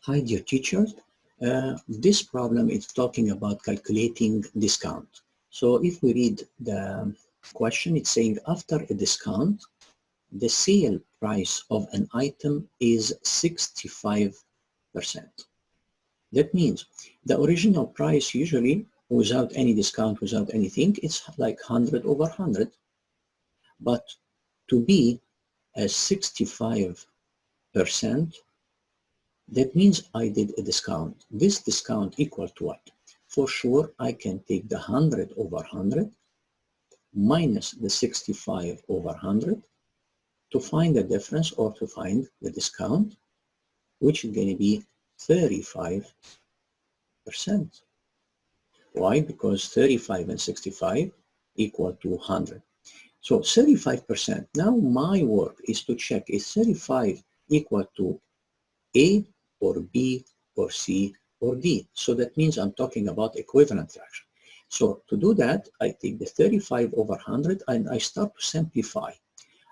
Hi, dear teachers. This problem is talking about calculating discount. So if we read the question, it's saying after a discount, the sale price of an item is 65%. That means the original price usually without any discount, without anything, it's like 100 over 100. But to be a 65%, that means I did a discount. This discount equal to what? For sure, I can take the 100 over 100 minus the 65 over 100 to find the difference or to find the discount, which is going to be 35%. Why? Because 35 and 65 equal to 100. So 35%. Now my work is to check, is 35 equal to A or B or C or D? So that means I'm talking about equivalent fraction. So to do that, I take the 35 over 100 and I start to simplify.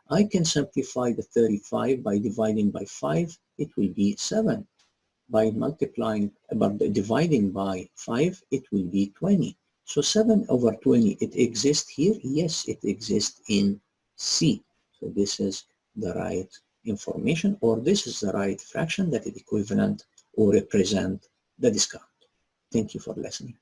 I can simplify the 35 by dividing by 5, it will be 7. By dividing by 5, it will be 20. So 7 over 20, it exists here? Yes, it exists in C. So this is the right information, or this is the right fraction that is equivalent or represent the discount. Thank you for listening.